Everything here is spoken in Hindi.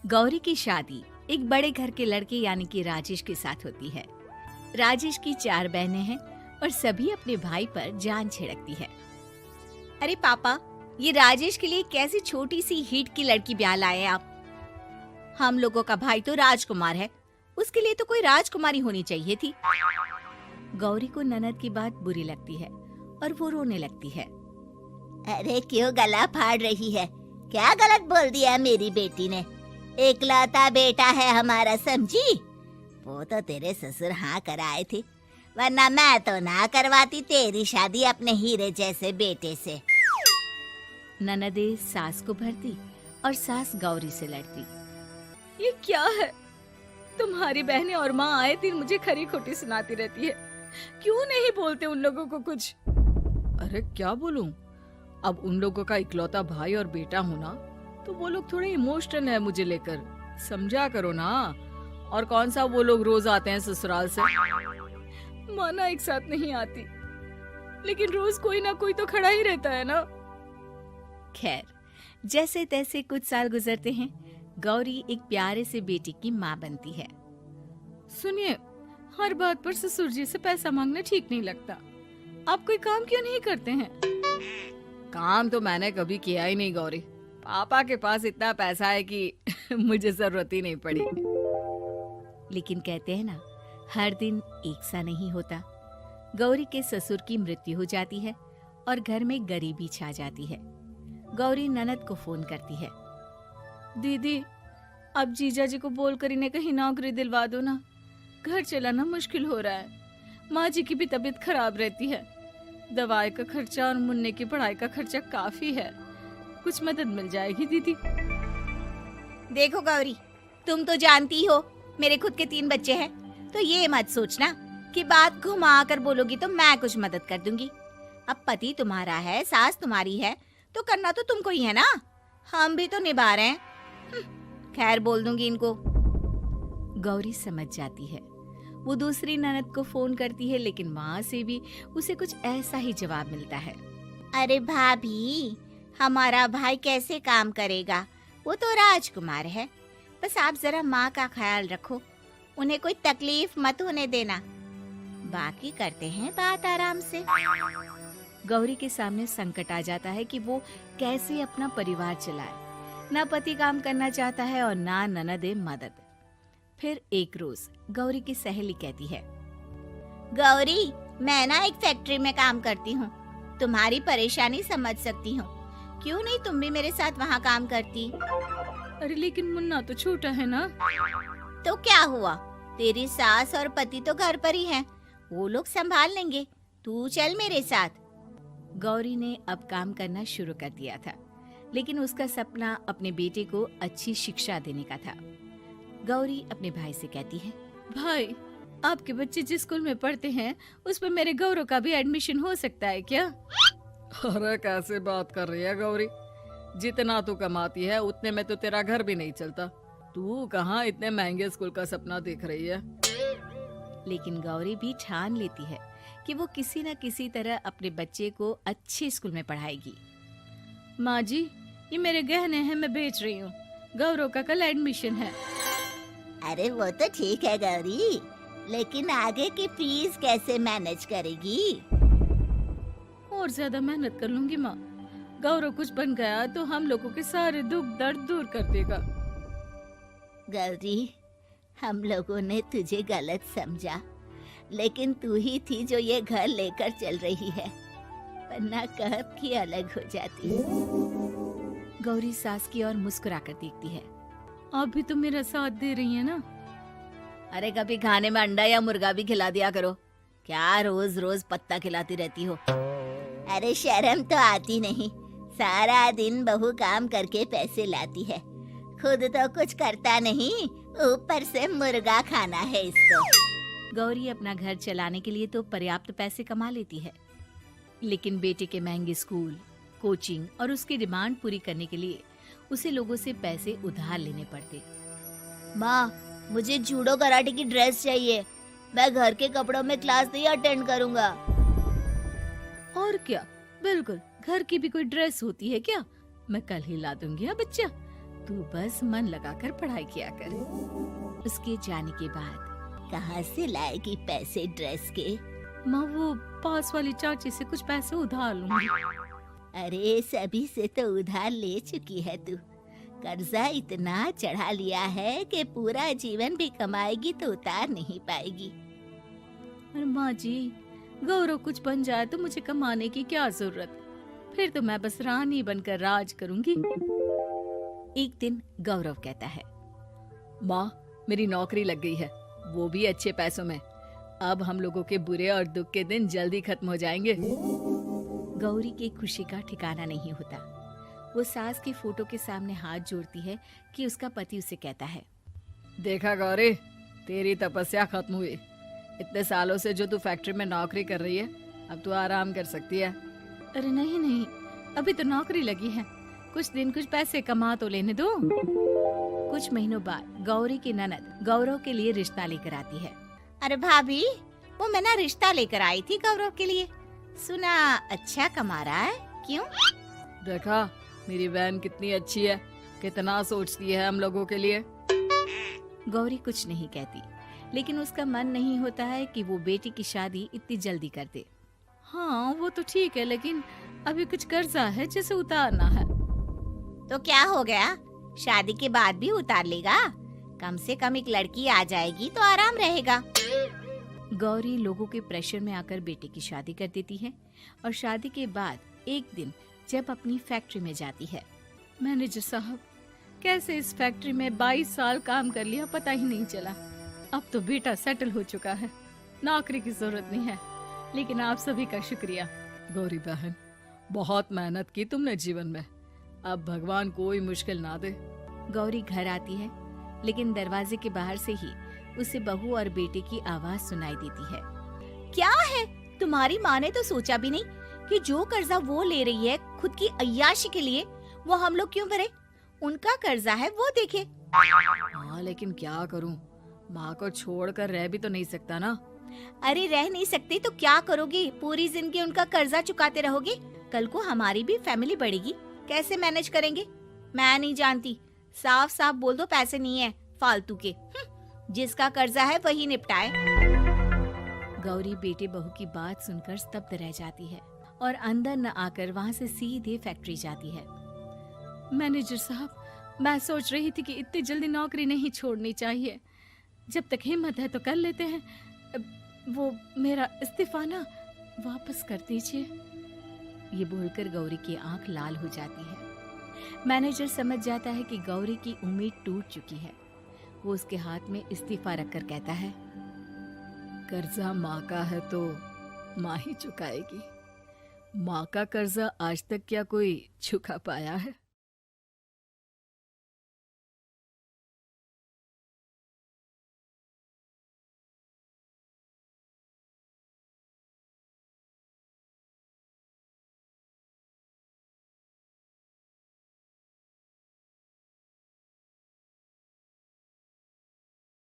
गौरी की शादी एक बड़े घर के लड़के यानी कि राजेश के साथ होती है। राजेश की 4 बहनें हैं और सभी अपने भाई पर जान छिड़कती है। अरे पापा, ये राजेश के लिए कैसी छोटी सी हिट की लड़की ब्याह लाए आप? हम लोगों का भाई तो राजकुमार है, उसके लिए तो कोई राजकुमारी होनी चाहिए थी। गौरी को ननद की बात बुरी लगती है और वो रोने लगती है। अरे क्यों गला फाड़ रही है? क्या गलत बोल दिया मेरी बेटी ने? इकलौता बेटा है हमारा, समझी? वो तो तेरे ससुर हाँ कराए थे, वरना मैं तो ना करवाती तेरी शादी अपने हीरे जैसे बेटे से। ननदे सास को भरती और सास गौरी से लड़ती। ये क्या है? तुम्हारी बहनें और माँ आए दिन मुझे खरी खोटी सुनाती रहती है। क्यों नहीं बोलते उन लोगों को कुछ? अरे क्या बोलूं? अब उन लोगों का इकलौता भाई और बेटा होना तो वो लोग थोड़े इमोशनल है मुझे लेकर, समझा करो ना। और कौन सा वो लोग रोज आते हैं ससुराल से? माना एक साथ नहीं आती, लेकिन रोज कोई ना कोई तो खड़ा ही रहता है ना। खैर, जैसे तैसे कुछ साल गुजरते हैं। गौरी एक प्यारे से बेटी की माँ बनती है। सुनिए, हर बात पर ससुर जी से पैसा मांगना ठीक नहीं लगता। आप कोई काम क्यों नहीं करते हैं? काम तो मैंने कभी किया ही नहीं गौरी। पापा के पास इतना पैसा है कि मुझे जरूरत ही नहीं पड़ी। लेकिन कहते हैं ना, हर दिन एक सा नहीं होता। गौरी के ससुर की मृत्यु हो जाती है और घर में गरीबी छा जाती है। गौरी ननद को फोन करती है। दीदी, अब जीजा जी को बोलकर इन्हें कहीं नौकरी दिलवा दो ना। घर चलाना मुश्किल हो रहा है। माँ जी की भी तबीयत खराब रहती है। दवाई का खर्चा और मुन्ने की पढ़ाई का खर्चा काफी है। कुछ मदद मिल जाएगी दीदी। देखो गौरी, तुम तो जानती हो मेरे खुद के 3 बच्चे हैं, तो ये मत सोचना कि बात घुमा कर बोलोगी तो मैं कुछ मदद कर दूंगी। अब पति तुम्हारा है, सास तुम्हारी है, तो करना तो तुमको ही है ना। हम भी तो निभा रहे हैं। खैर, बोल दूंगी इनको। गौरी समझ जाती है। वो दूसरी ननद को फोन करती है, लेकिन वहाँ से भी उसे कुछ ऐसा ही जवाब मिलता है। अरे भाभी, हमारा भाई कैसे काम करेगा? वो तो राजकुमार है। बस आप जरा माँ का ख्याल रखो, उन्हें कोई तकलीफ मत होने देना। बाकी करते हैं बात आराम से। गौरी के सामने संकट आ जाता है कि वो कैसे अपना परिवार चलाए। ना पति काम करना चाहता है और ना ननदे मदद। फिर एक रोज गौरी की सहेली कहती है, गौरी, मैं ना एक फैक्ट्री में काम करती हूँ, तुम्हारी परेशानी समझ सकती हूँ। क्यों नहीं तुम भी मेरे साथ वहाँ काम करती? अरे लेकिन मुन्ना तो छोटा है ना। तो क्या हुआ? तेरी सास और पति तो घर पर ही हैं, वो लोग संभाल लेंगे। तू चल मेरे साथ। गौरी ने अब काम करना शुरू कर दिया था, लेकिन उसका सपना अपने बेटे को अच्छी शिक्षा देने का था। गौरी अपने भाई से कहती है, भाई, आपके बच्चे जिस स्कूल में पढ़ते हैं उस पर मेरे गौरव का भी एडमिशन हो सकता है क्या? अरे कैसे बात कर रही है गौरी? जितना तू कमाती है उतने में तो तेरा घर भी नहीं चलता। तू कहाँ इतने महंगे स्कूल का सपना देख रही है? लेकिन गौरी भी ठान लेती है कि वो किसी न किसी तरह अपने बच्चे को अच्छे स्कूल में पढ़ाएगी। माँ जी, ये मेरे गहने हैं, मैं बेच रही हूँ। गौरव का कल एडमिशन है। अरे वो तो ठीक है गौरी, लेकिन आगे की फीस कैसे मैनेज करेगी? और ज्यादा मेहनत कर लूंगी माँ। गौरव कुछ बन गया तो हम लोगों के सारे दुख दर्द दूर कर देगा। गौरी, हम लोगं ने तुझे गलत समझा, लेकिन तू ही थी जो ये घर लेकर चल रही है, वरना कब की अलग हो जाती। गौरी सास की ओर मुस्कुराकर देखती है। आप भी तो मेरा साथ दे रही है ना। अरे कभी खाने में अंडा या मुर्गा भी खिला दिया करो। क्या रोज रोज पत्ता खिलाती रहती हो? अरे शर्म तो आती नहीं? सारा दिन बहू काम करके पैसे लाती है, खुद तो कुछ करता नहीं, ऊपर से मुर्गा खाना है इसको। गौरी अपना घर चलाने के लिए तो पर्याप्त पैसे कमा लेती है, लेकिन बेटे के महंगे स्कूल, कोचिंग और उसकी डिमांड पूरी करने के लिए उसे लोगों से पैसे उधार लेने पड़ते। माँ, मुझे जूडो कराटे की ड्रेस चाहिए, मैं घर के कपड़ों में क्लास नहीं अटेंड करूँगा। और क्या, बिल्कुल, घर की भी कोई ड्रेस होती है क्या? मैं कल ही ला दूंगी। हाँ बच्चा, तू बस मन लगाकर पढ़ाई किया कर। उसके जाने के बाद कहाँ से लाएगी पैसे ड्रेस के? माँ वो पास वाली चाची से कुछ पैसे उधार लूंगी। अरे सभी से तो उधार ले चुकी है तू। कर्जा इतना चढ़ा लिया है कि पूरा जीवन भी कमाएगी तो उतार नहीं पाएगी। अरे माँ जी, गौरव कुछ बन जाए तो मुझे कमाने की क्या जरूरत, फिर तो मैं बस रानी बनकर राज करूंगी। एक दिन गौरव कहता है, माँ मेरी नौकरी लग गई है, वो भी अच्छे पैसों में। अब हम लोगों के बुरे और दुख के दिन जल्दी खत्म हो जाएंगे। गौरी की खुशी का ठिकाना नहीं होता। वो सास की फोटो के सामने हाथ जोड़ती है कि उसका पति उसे कहता है, देखा गौरी, तेरी तपस्या खत्म हुई। इतने सालों से जो तू फैक्ट्री में नौकरी कर रही है, अब तू आराम कर सकती है। अरे नहीं नहीं, अभी तो नौकरी लगी है, कुछ दिन कुछ पैसे कमा तो लेने दो। कुछ महीनों बाद गौरी की ननद गौरव के लिए रिश्ता लेकर आती है। अरे भाभी, वो मैं ना रिश्ता लेकर आई थी गौरव के लिए। सुना अच्छा कमा रहा है, क्यों? देखा मेरी बहन कितनी अच्छी है, कितना सोचती है हम लोगों के लिए। गौरी कुछ नहीं कहती, लेकिन उसका मन नहीं होता है कि वो बेटी की शादी इतनी जल्दी कर दे। हाँ वो तो ठीक है, लेकिन अभी कुछ कर्जा है जिसे उतारना है। तो क्या हो गया, शादी के बाद भी उतार लेगा। कम से कम एक लड़की आ जाएगी तो आराम रहेगा। गौरी लोगों के प्रेशर में आकर बेटे की शादी कर देती है और शादी के बाद एक दिन जब अपनी फैक्ट्री में जाती है। मैनेजर साहब, कैसे इस फैक्ट्री में 22 साल काम कर लिया पता ही नहीं चला। अब तो बेटा सेटल हो चुका है, नौकरी की जरूरत नहीं है। लेकिन आप सभी का शुक्रिया। गौरी बहन, बहुत मेहनत की तुमने जीवन में, अब भगवान कोई मुश्किल ना दे। गौरी घर आती है, लेकिन दरवाजे के बाहर से ही उसे बहू और बेटे की आवाज सुनाई देती है। क्या है, तुम्हारी माँ ने तो सोचा भी नहीं कि जो कर्जा वो ले रही है खुद की अय्याशी के लिए, वो हम लोग क्यों भरे? उनका कर्जा है वो देखे। हाँ लेकिन क्या करूं, माँ को छोड़कर रह भी तो नहीं सकता ना। अरे रह नहीं सकते तो क्या करोगी? पूरी जिंदगी उनका कर्जा चुकाते रहोगे? कल को हमारी भी फैमिली बढ़ेगी, कैसे मैनेज करेंगे? मैं नहीं जानती, साफ साफ बोल दो पैसे नहीं है फालतू के। जिसका कर्जा है वही निपटाए। गौरी बेटे बहू की बात सुनकर स्तब्ध रह जाती है और अंदर न आकर वहाँ से सीधे फैक्ट्री जाती है। मैनेजर साहब, मैं सोच रही थी कि इतनी जल्दी नौकरी नहीं छोड़नी चाहिए, जब तक हिम्मत है तो कर लेते हैं। वो मेरा इस्तीफा ना वापस कर दीजिए। ये बोलकर गौरी की आंख लाल हो जाती है। मैनेजर समझ जाता है कि गौरी की उम्मीद टूट चुकी है। वो उसके हाथ में इस्तीफा रखकर कहता है, कर्जा माँ का है तो माँ ही चुकाएगी। माँ का कर्जा आज तक क्या कोई चुका पाया है?